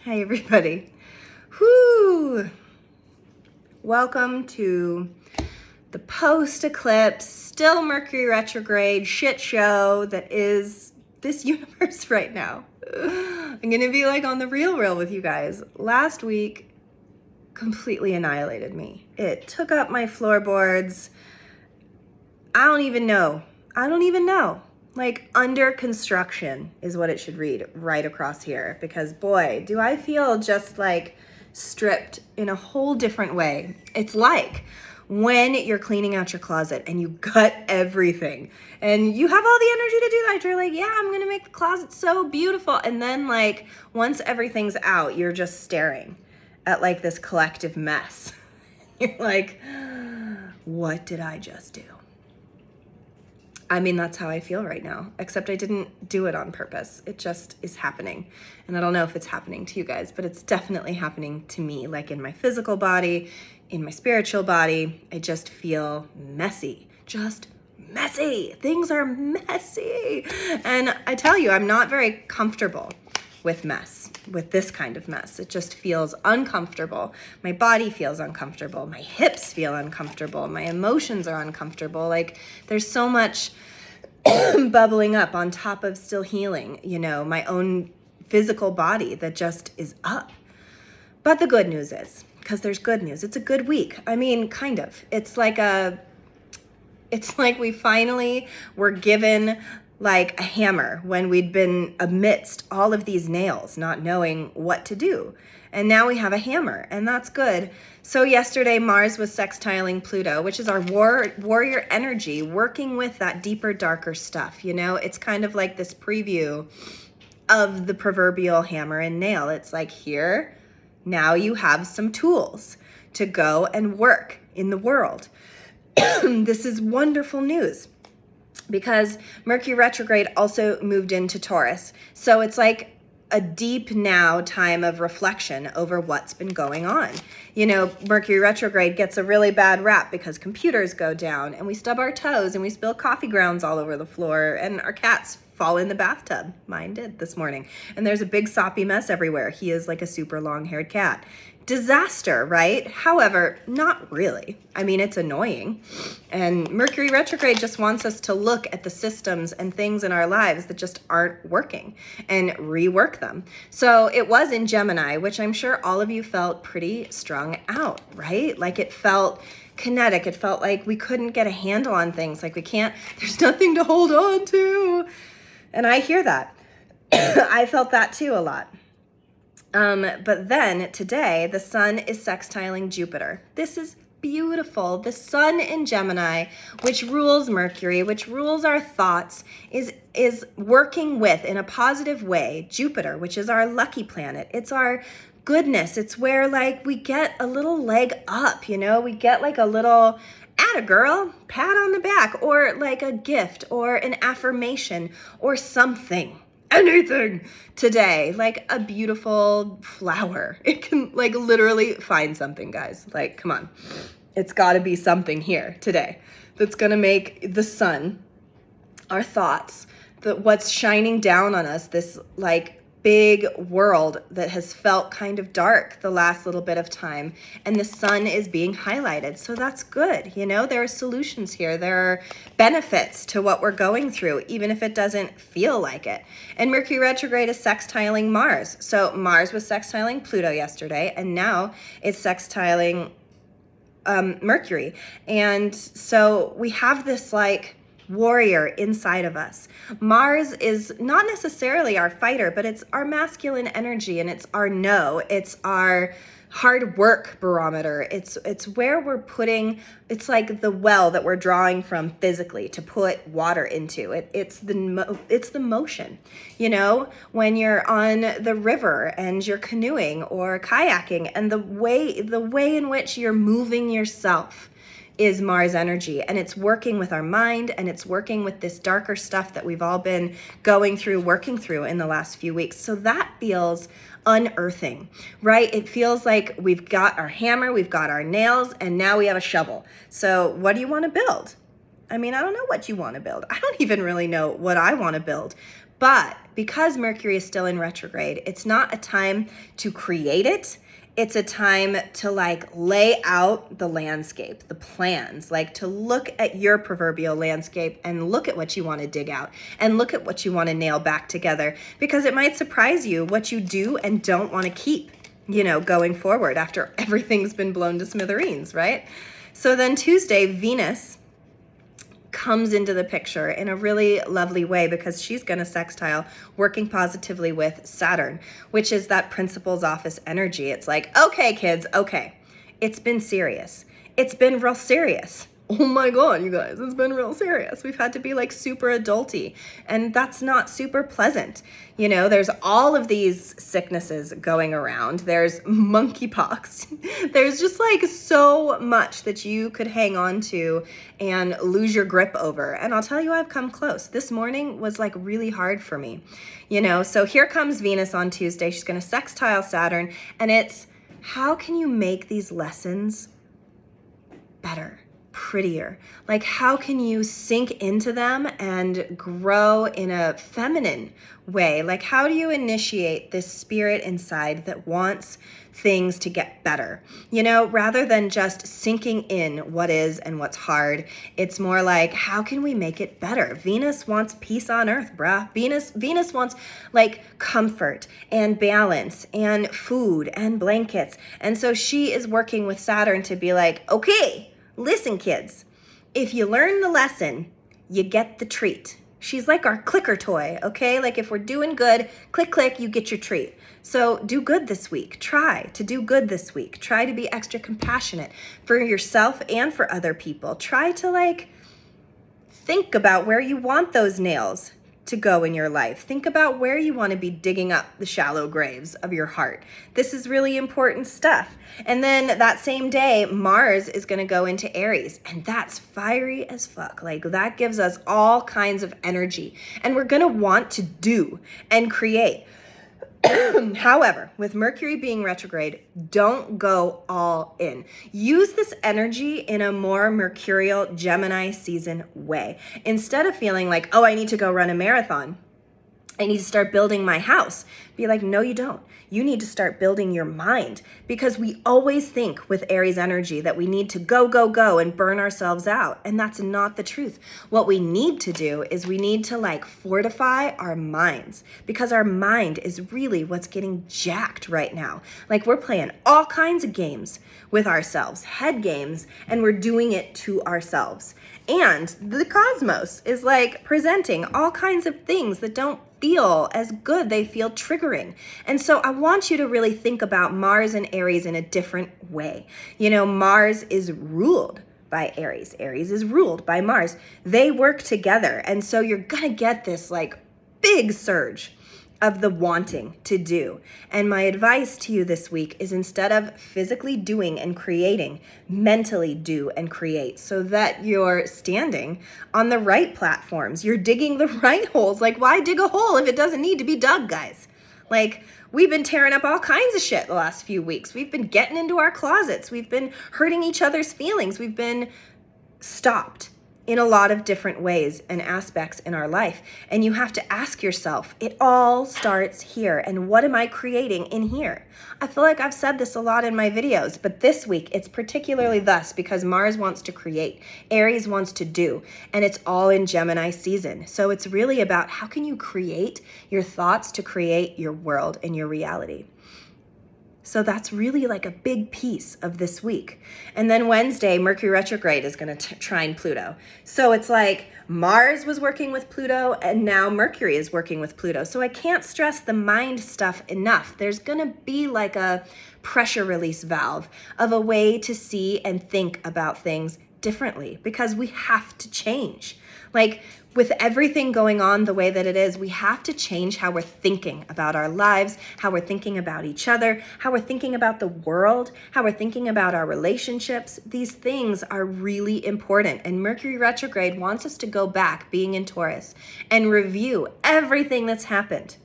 Hi, everybody. Whoo! Welcome to the post-eclipse, still Mercury retrograde shit show that is this universe right now. I'm gonna be like on the real with you guys. Last week completely annihilated me. It took up my floorboards. I don't even know. Like, under construction is what it should read right across here, because boy, do I feel just like stripped in a whole different way. It's like when you're cleaning out your closet and you gut everything and you have all the energy to do that. You're like, yeah, I'm gonna make the closet so beautiful. And then like once everything's out, you're just staring at like this collective mess. You're like, what did I just do? I mean, that's how I feel right now, except I didn't do it on purpose. It just is happening. And I don't know if it's happening to you guys, but it's definitely happening to me, like in my physical body, in my spiritual body. I just feel messy, just messy. Things are messy. And I tell you, I'm not very comfortable with mess, with this kind of mess. It just feels uncomfortable. My body feels uncomfortable. My hips feel uncomfortable. My emotions are uncomfortable. Like there's so much bubbling up on top of still healing, you know, my own physical body that just is up. But the good news is, because there's good news, it's a good week. I mean, kind of. It's like we finally were given like a hammer when we'd been amidst all of these nails, not knowing what to do. And now we have a hammer, and that's good. So yesterday, Mars was sextiling Pluto, which is our warrior energy, working with that deeper, darker stuff. You know, it's kind of like this preview of the proverbial hammer and nail. It's like, here, now you have some tools to go and work in the world. This is wonderful news, because Mercury retrograde also moved into Taurus. So it's like a deep now time of reflection over what's been going on. You know, Mercury retrograde gets a really bad rap because computers go down and we stub our toes and we spill coffee grounds all over the floor and our cats fall in the bathtub. Mine did this morning. And there's a big soppy mess everywhere. He is like a super long-haired cat. Disaster, right? However, not really. I mean, it's annoying. And Mercury retrograde just wants us to look at the systems and things in our lives that just aren't working and rework them. So it was in Gemini, which I'm sure all of you felt pretty strung out, right? Like it felt kinetic. It felt like we couldn't get a handle on things. Like there's nothing to hold on to. And I hear that. I felt that too a lot. But then today, the sun is sextiling Jupiter. This is beautiful. The sun in Gemini, which rules Mercury, which rules our thoughts, is working with, in a positive way, Jupiter, which is our lucky planet. It's our goodness. It's where like we get a little leg up, you know, we get like a little atta girl, pat on the back, or like a gift or an affirmation or something. Anything today, like a beautiful flower. It can like literally find something, guys. Like, come on. It's got to be something here today that's going to make the sun, our thoughts, what's shining down on us, this like big world that has felt kind of dark the last little bit of time, and the sun is being highlighted. So that's good. You know, there are solutions here. There are benefits to what we're going through, even if it doesn't feel like it. And Mercury retrograde is sextiling Mars. So Mars was sextiling Pluto yesterday, and now it's sextiling Mercury. And so we have this like warrior inside of us. Mars is not necessarily our fighter, but it's our masculine energy, and it's our it's our hard work barometer. It's where we're putting, it's like the well that we're drawing from physically to put water into. It's the motion. You know, when you're on the river and you're canoeing or kayaking, and the way in which you're moving yourself is Mars energy, and it's working with our mind, and it's working with this darker stuff that we've all been working through in the last few weeks. So that feels unearthing, right? It feels like we've got our hammer, we've got our nails, and now we have a shovel. So what do you want to build? I mean, I don't know what you want to build. I don't even really know what I want to build, but because Mercury is still in retrograde, it's not a time to create it. It's a time to like lay out the landscape, the plans, like to look at your proverbial landscape and look at what you want to dig out and look at what you want to nail back together, because it might surprise you what you do and don't want to keep, going forward after everything's been blown to smithereens, right? So then Tuesday, Venus comes into the picture in a really lovely way because she's going to sextile working positively with Saturn, which is that principal's office energy. It's like, okay, kids, okay, it's been serious. It's been real serious. Oh my God, you guys, it's been real serious. We've had to be like super adulty, and that's not super pleasant. There's all of these sicknesses going around. There's monkeypox. There's just like so much that you could hang on to and lose your grip over. And I'll tell you, I've come close. This morning was like really hard for me, So here comes Venus on Tuesday. She's going to sextile Saturn, and it's how can you make these lessons better? Prettier? Like, how can you sink into them and grow in a feminine way? Like, how do you initiate this spirit inside that wants things to get better? Rather than just sinking in what is and what's hard, it's more like, how can we make it better? Venus wants peace on earth, bruh. Venus wants like comfort and balance and food and blankets. And so she is working with Saturn to be like, okay, listen, kids, if you learn the lesson, you get the treat. She's like our clicker toy, okay? Like if we're doing good, click, click, you get your treat. So do good this week. Try to do good this week. Try to be extra compassionate for yourself and for other people. Try to like think about where you want those nails to go in your life. Think about where you want to be digging up the shallow graves of your heart. This is really important stuff. And then that same day, Mars is going to go into Aries, and that's fiery as fuck. Like that gives us all kinds of energy, and we're going to want to do and create. However, with Mercury being retrograde, don't go all in. Use this energy in a more mercurial Gemini season way. Instead of feeling like, oh, I need to go run a marathon, I need to start building my house. Be like, no, you don't. You need to start building your mind, because we always think with Aries energy that we need to go, go, go and burn ourselves out. And that's not the truth. What we need to do is we need to like fortify our minds, because our mind is really what's getting jacked right now. Like we're playing all kinds of games with ourselves, head games, and we're doing it to ourselves. And the cosmos is like presenting all kinds of things that don't feel as good. They feel triggering. And so I want you to really think about Mars and Aries in a different way. Mars is ruled by Aries. Aries is ruled by Mars. They work together. And so you're going to get this like big surge of the wanting to do. And my advice to you this week is, instead of physically doing and creating, mentally do and create, so that you're standing on the right platforms. You're digging the right holes. Like, why dig a hole if it doesn't need to be dug, guys? Like, we've been tearing up all kinds of shit the last few weeks. We've been getting into our closets. We've been hurting each other's feelings. We've been stopped in a lot of different ways and aspects in our life. And you have to ask yourself, it all starts here. And what am I creating in here? I feel like I've said this a lot in my videos, but this week it's particularly thus, because Mars wants to create, Aries wants to do, and it's all in Gemini season. So it's really about how can you create your thoughts to create your world and your reality. So that's really like a big piece of this week. And then Wednesday, Mercury retrograde is going to trine Pluto. So it's like Mars was working with Pluto, and now Mercury is working with Pluto. So I can't stress the mind stuff enough. There's going to be like a pressure release valve of a way to see and think about things differently, because we have to change. Like, with everything going on the way that it is, we have to change how we're thinking about our lives, how we're thinking about each other, how we're thinking about the world, how we're thinking about our relationships. These things are really important. And Mercury retrograde wants us to go back, being in Taurus, and review everything that's happened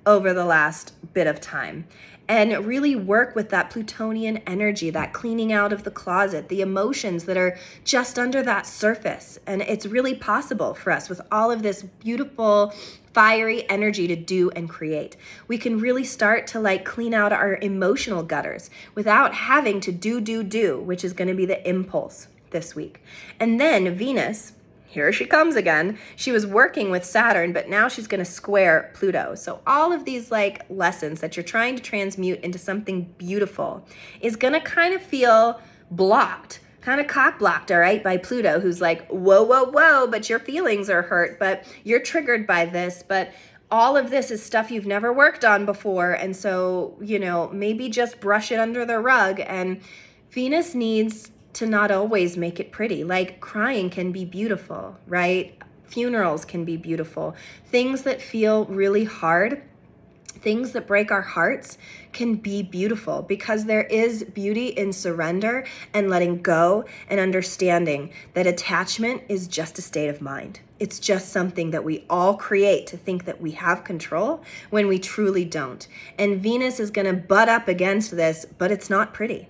over the last bit of time. And really work with that Plutonian energy, that cleaning out of the closet, the emotions that are just under that surface. And it's really possible for us with all of this beautiful, fiery energy to do and create. We can really start to like clean out our emotional gutters without having to do, which is going to be the impulse this week. And then Venus, here she comes again. She was working with Saturn, but now she's going to square Pluto. So all of these like lessons that you're trying to transmute into something beautiful is going to kind of feel blocked, kind of cock blocked, all right, by Pluto, who's like, whoa, but your feelings are hurt, but you're triggered by this, but all of this is stuff you've never worked on before. And so, you know, maybe just brush it under the rug. And Venus needs to not always make it pretty. Like crying can be beautiful, right? Funerals can be beautiful. Things that feel really hard, things that break our hearts can be beautiful because there is beauty in surrender and letting go and understanding that attachment is just a state of mind. It's just something that we all create to think that we have control when we truly don't. And Venus is going to butt up against this, but it's not pretty.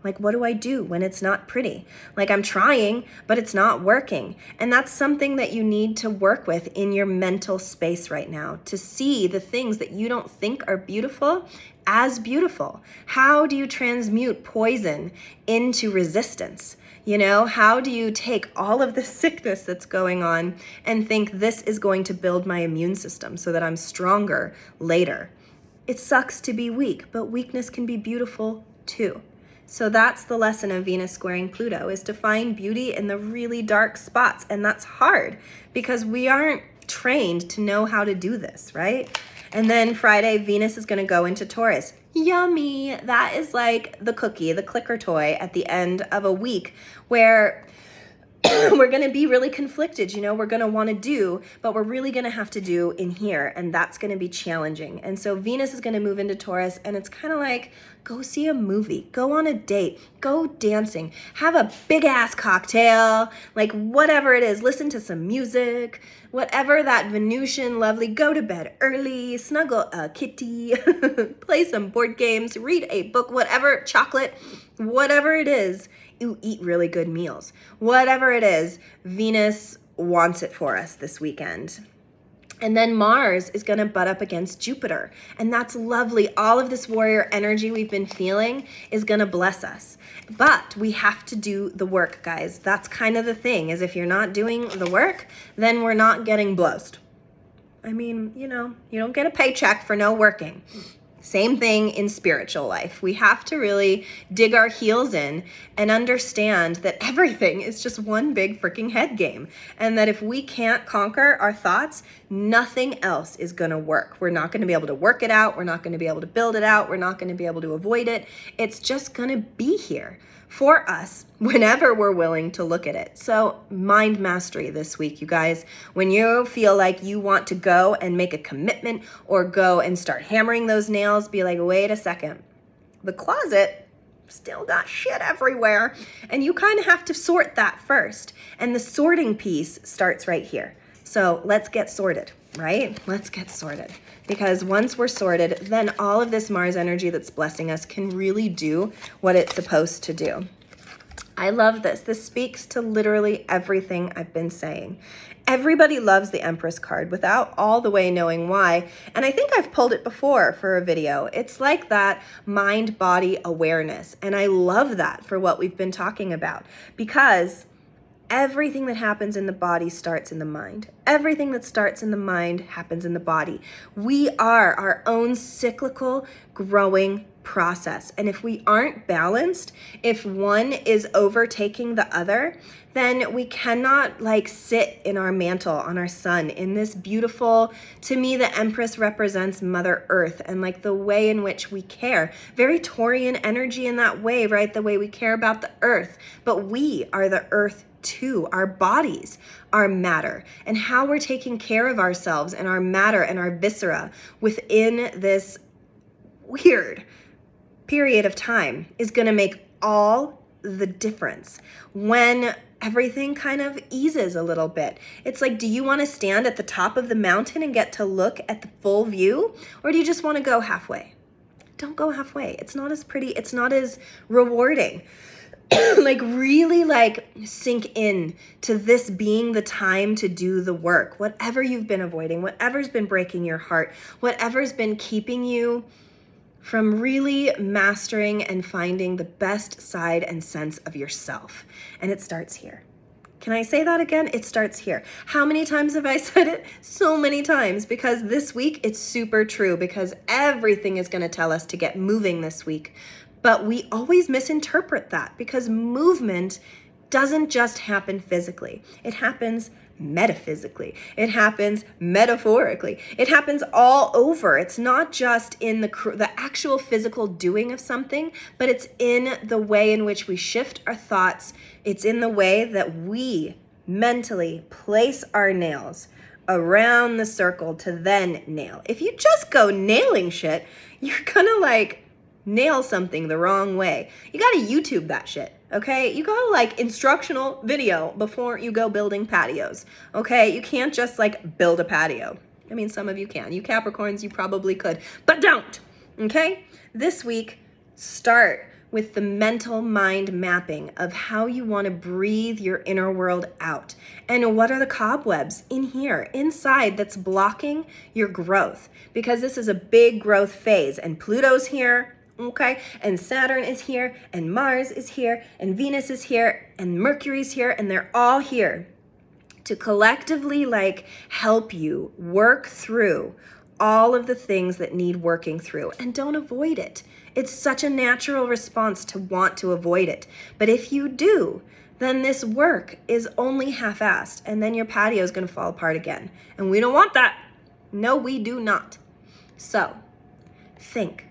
Like, what do I do when it's not pretty? Like, I'm trying, but it's not working. And that's something that you need to work with in your mental space right now, to see the things that you don't think are beautiful as beautiful. How do you transmute poison into resistance? You know, how do you take all of the sickness that's going on and think this is going to build my immune system so that I'm stronger later? It sucks to be weak, but weakness can be beautiful too. So that's the lesson of Venus squaring Pluto, is to find beauty in the really dark spots. And that's hard because we aren't trained to know how to do this, right? And then Friday, Venus is going to go into Taurus. Yummy. That is like the cookie, the clicker toy at the end of a week where we're going to be really conflicted. You know, we're going to want to do, but we're really going to have to do in here. And that's going to be challenging. And so Venus is going to move into Taurus, and it's kind of like, go see a movie, go on a date, go dancing, have a big ass cocktail, like whatever it is, listen to some music, whatever that Venusian lovely, go to bed early, snuggle a kitty, play some board games, read a book, whatever, chocolate, whatever it is. You eat really good meals. Whatever it is, Venus wants it for us this weekend. And then Mars is going to butt up against Jupiter. And that's lovely. All of this warrior energy we've been feeling is going to bless us. But we have to do the work, guys. That's kind of the thing, is if you're not doing the work, then we're not getting blessed. I mean, you know, you don't get a paycheck for no working. Same thing in spiritual life. We have to really dig our heels in and understand that everything is just one big freaking head game. And that if we can't conquer our thoughts, nothing else is going to work. We're not going to be able to work it out. We're not going to be able to build it out. We're not going to be able to avoid it. It's just going to be here for us whenever we're willing to look at it. So mind mastery this week, you guys. When you feel like you want to go and make a commitment or go and start hammering those nails, be like, wait a second. The closet still got shit everywhere. And you kind of have to sort that first. And the sorting piece starts right here. So let's get sorted, right? Let's get sorted. Because once we're sorted, then all of this Mars energy that's blessing us can really do what it's supposed to do. I love this. This speaks to literally everything I've been saying. Everybody loves the Empress card without all the way knowing why. And I think I've pulled it before for a video. It's like that mind-body awareness. And I love that for what we've been talking about, because everything that happens in the body starts in the mind. Everything that starts in the mind happens in the body. We are our own cyclical growing process. And if we aren't balanced, if one is overtaking the other, then we cannot like sit in our mantle on our sun in this beautiful, to me, the Empress represents Mother Earth and like the way in which we care. Very Taurian energy in that way, right? The way we care about the earth, but we are the earth too. Our bodies are matter, and how we're taking care of ourselves and our matter and our viscera within this weird period of time is going to make all the difference. When everything kind of eases a little bit. It's like, do you want to stand at the top of the mountain and get to look at the full view? Or do you just want to go halfway? Don't go halfway. It's not as pretty. It's not as rewarding. Like really like sink in to this being the time to do the work. Whatever you've been avoiding, whatever's been breaking your heart, whatever's been keeping you from really mastering and finding the best side and sense of yourself. And it starts here. Can I say that again? It starts here. How many times have I said it? So many times, because this week it's super true, because everything is going to tell us to get moving this week. But we always misinterpret that, because movement doesn't just happen physically. It happens metaphysically. It happens metaphorically. It happens all over. It's not just in the actual physical doing of something, but it's in the way in which we shift our thoughts. It's in the way that we mentally place our nails around the circle to then nail. If you just go nailing shit, you're gonna like nail something the wrong way. You gotta YouTube that shit, okay? You gotta like instructional video before you go building patios, okay? You can't just like build a patio. I mean, some of you can. You Capricorns, you probably could, but don't, okay? This week, start with the mental mind mapping of how you want to breathe your inner world out. And what are the cobwebs in here, inside, that's blocking your growth? Because this is a big growth phase, and Pluto's here, okay, and Saturn is here, and Mars is here, and Venus is here, and Mercury's here, and they're all here to collectively like help you work through all of the things that need working through. And don't avoid it. It's such a natural response to want to avoid it. But if you do, then this work is only half-assed, and then your patio is going to fall apart again. And we don't want that. No, we do not. So think.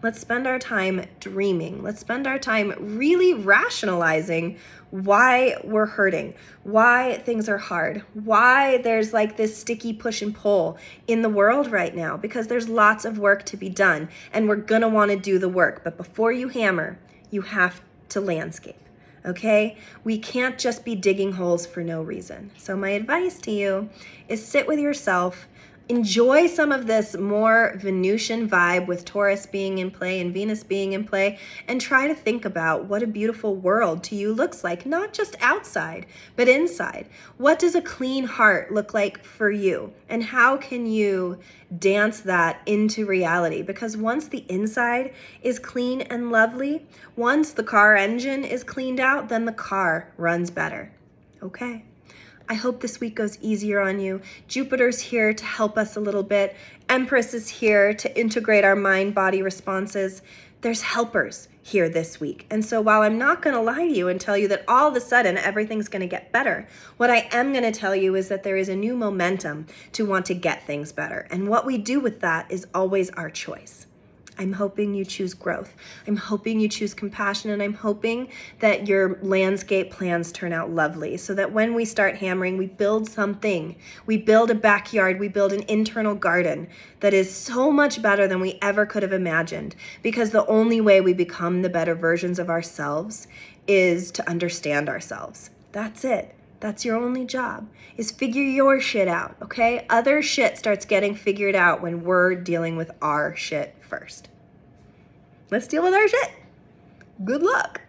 Let's spend our time dreaming. Let's spend our time really rationalizing why we're hurting, why things are hard, why there's like this sticky push and pull in the world right now, because there's lots of work to be done, and we're gonna wanna do the work. But before you hammer, you have to landscape, okay? We can't just be digging holes for no reason. So my advice to you is sit with yourself. Enjoy some of this more Venusian vibe with Taurus being in play and Venus being in play, and try to think about what a beautiful world to you looks like, not just outside, but inside. What does a clean heart look like for you? And how can you dance that into reality? Because once the inside is clean and lovely, once the car engine is cleaned out, then the car runs better. Okay. I hope this week goes easier on you. Jupiter's here to help us a little bit. Empress is here to integrate our mind-body responses. There's helpers here this week. And so while I'm not going to lie to you and tell you that all of a sudden everything's going to get better, what I am going to tell you is that there is a new momentum to want to get things better. And what we do with that is always our choice. I'm hoping you choose growth. I'm hoping you choose compassion, and I'm hoping that your landscape plans turn out lovely, so that when we start hammering, we build something. We build a backyard, we build an internal garden that is so much better than we ever could have imagined, because the only way we become the better versions of ourselves is to understand ourselves. That's it. That's your only job, is figure your shit out, okay? Other shit starts getting figured out when we're dealing with our shit first. Let's deal with our shit. Good luck.